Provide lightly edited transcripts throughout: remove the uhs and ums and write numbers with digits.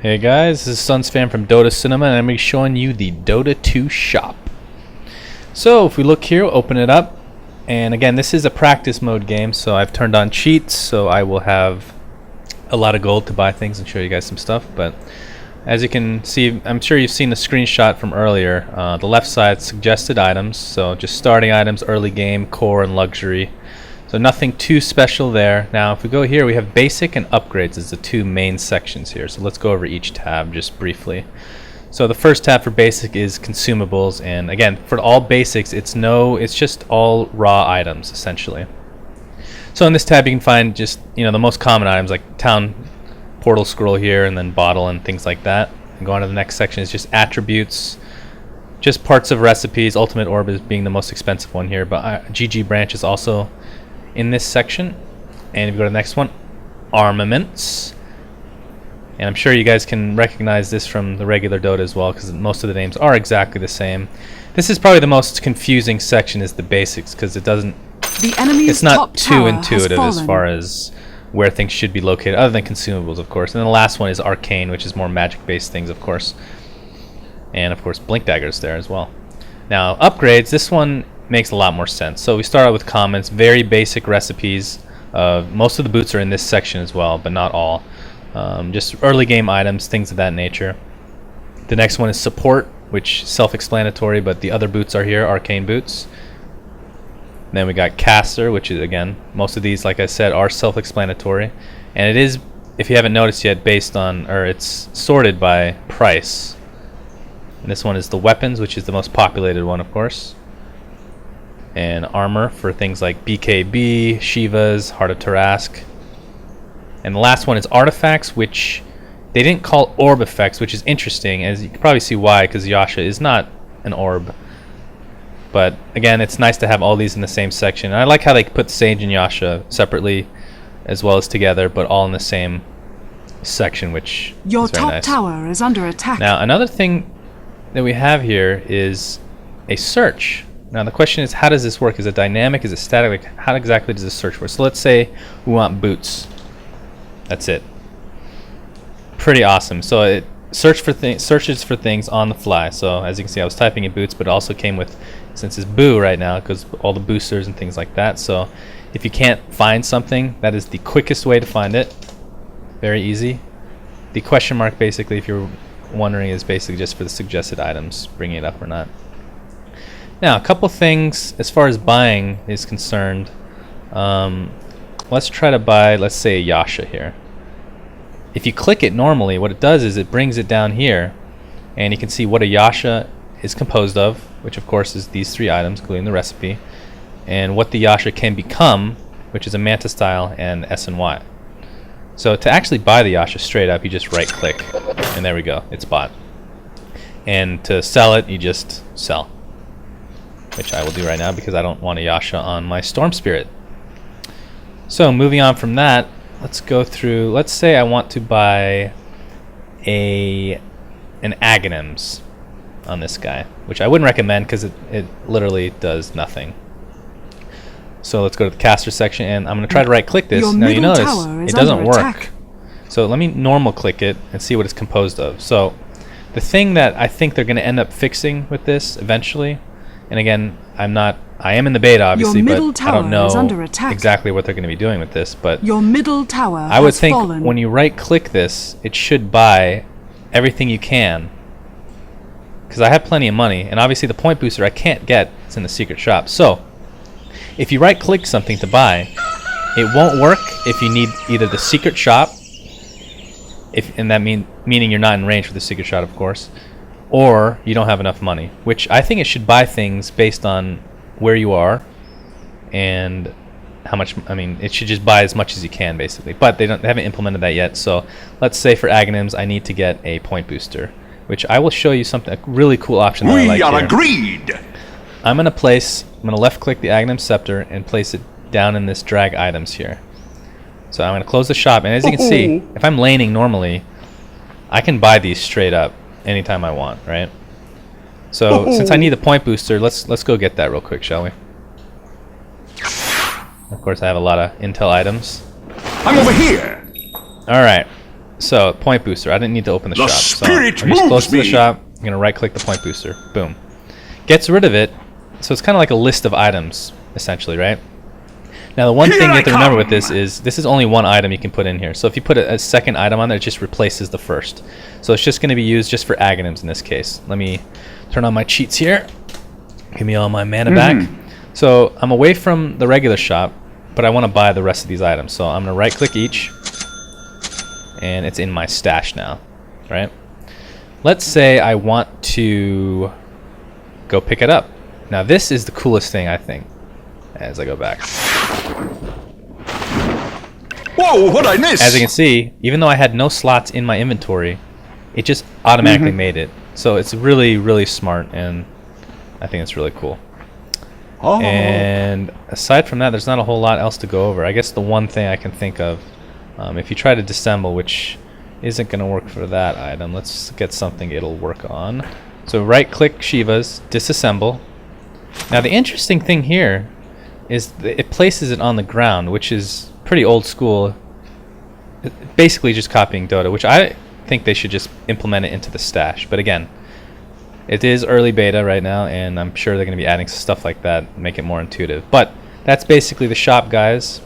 Hey guys, this is SUNSfan from DotaCinema, and I'm going to be showing you the Dota 2 shop. So if we look here, we'll open it up, and again, this is a practice mode game, so I've turned on cheats, so I will have a lot of gold to buy things and show you guys some stuff. But as you can see, I'm sure you've seen the screenshot from earlier. The left side, suggested items, so just starting items, early game, core, and luxury. So nothing too special there. Now if we go here, we have basic and upgrades as the two main sections here. So let's go over each tab just briefly. So the first tab for basic is consumables, and again, for all basics, it's just all raw items essentially. So in this tab you can find just, the most common items like town portal scroll here, and then bottle and things like that. And go on to the next section is just attributes, just parts of recipes. Ultimate orb is being the most expensive one here, but GG branch is also in this section. And if you go to the next one, armaments, and I'm sure you guys can recognize this from the regular Dota as well, because most of the names are exactly the same. This is probably the most confusing section, is the basics, because it's not too intuitive as far as where things should be located, other than consumables, of course. And then the last one is arcane, which is more magic based things, of course, and of course blink daggers there as well. Now upgrades, this one makes a lot more sense. So we start out with comments, very basic recipes. Most of the boots are in this section as well, but not all. Just early game items, things of that nature. The next one is support, which self-explanatory, but the other boots are here, arcane boots. Then we got caster, which is, again, most of these, like I said, are self-explanatory, and it is, if you haven't noticed yet, based on, or it's sorted by price. And this one is the weapons, which is the most populated one, of course. And armor for things like BKB, Shivas, Heart of Tarask. And the last one is artifacts, which they didn't call orb effects, which is interesting, as you can probably see why, because Yasha is not an orb. But again, it's nice to have all these in the same section. And I like how they put Sage and Yasha separately as well as together, but all in the same section, which is very nice. Your top tower is under attack. Now another thing that we have here is a search. Now the question is, how does this work? Is it dynamic? Is it static? Like, how exactly does this search work? So let's say we want boots. That's it. Pretty awesome. So it searches for things on the fly. So as you can see, I was typing in boots, but it also came with, since it's boo right now, because all the boosters and things like that. So if you can't find something, that is the quickest way to find it. Very easy. The question mark, basically, if you're wondering, is basically just for the suggested items, bringing it up or not. Now, a couple things as far as buying is concerned. Let's try to buy, let's say, a Yasha here. If you click it normally, what it does is it brings it down here, and you can see what a Yasha is composed of, which of course is these three items, including the recipe, and what the Yasha can become, which is a Manta style and S and Y. So to actually buy the Yasha straight up, you just right click, and there we go, it's bought. And to sell it, you just sell, which I will do right now because I don't want a Yasha on my Storm Spirit. So moving on from that, let's go through, let's say I want to buy an Aghanims on this guy, which I wouldn't recommend because it literally does nothing. So let's go to the caster section, and I'm going to try to right click this. Now you notice it doesn't work. So let me normal click it and see what it's composed of. So the thing that I think they're going to end up fixing with this eventually, and again, I am in the beta obviously, but I don't know exactly what they're going to be doing with this, but your middle tower I would think when you right click this, it should buy everything you can, because I have plenty of money, and obviously the point booster I can't get, it's in the secret shop. So if you right click something to buy, it won't work if you need either the secret shop, meaning you're not in range for the secret shop, of course, or you don't have enough money, which I think it should buy things based on where you are and how much. It should just buy as much as you can basically, but they haven't implemented that yet. So let's say for Aghanims I need to get a point booster, which I will show you a really cool option that I like here. We are agreed. I'm going to left click the Aghanim Scepter and place it down in this drag items here. So I'm going to close the shop, and as you can see, if I'm laning normally, I can buy these straight up anytime I want, right? So since I need the point booster, let's go get that real quick, shall we? Of course, I have a lot of intel items. I'm over here. All right. So, point booster. I didn't need to open the The shop. So, spirit I'm just close moves to the me. shop. I'm going to right-click the point booster. Boom. Gets rid of it. So, it's kind of like a list of items, essentially, right? Now, the one Here thing you I have to remember with come. this is only one item you can put in here. So, if you put a second item on there, it just replaces the first. So, it's just going to be used just for aghanims in this case. Let me turn on my cheats here. Give me all my mana back. So, I'm away from the regular shop, but I want to buy the rest of these items. So, I'm going to right-click each. And it's in my stash now, right? Let's say I want to go pick it up. Now this is the coolest thing, I think, as I go back. Whoa, what'd I miss? As you can see, even though I had no slots in my inventory, it just automatically made it. So it's really, really smart, and I think it's really cool. Oh. And aside from that, there's not a whole lot else to go over. I guess the one thing I can think of, if you try to disassemble, which isn't going to work for that item, let's get something it'll work on. So right-click Shiva's, disassemble. Now the interesting thing here is it places it on the ground, which is pretty old school. Basically just copying Dota, which I think they should just implement it into the stash. But again, it is early beta right now, and I'm sure they're going to be adding stuff like that, make it more intuitive. But that's basically the shop, guys.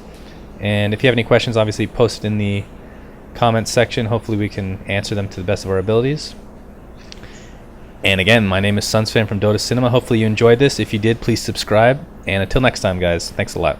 And if you have any questions, obviously post it in the comments section. Hopefully we can answer them to the best of our abilities. And again, my name is SUNSfan from DotaCinema. Hopefully you enjoyed this. If you did, please subscribe. And until next time, guys, thanks a lot.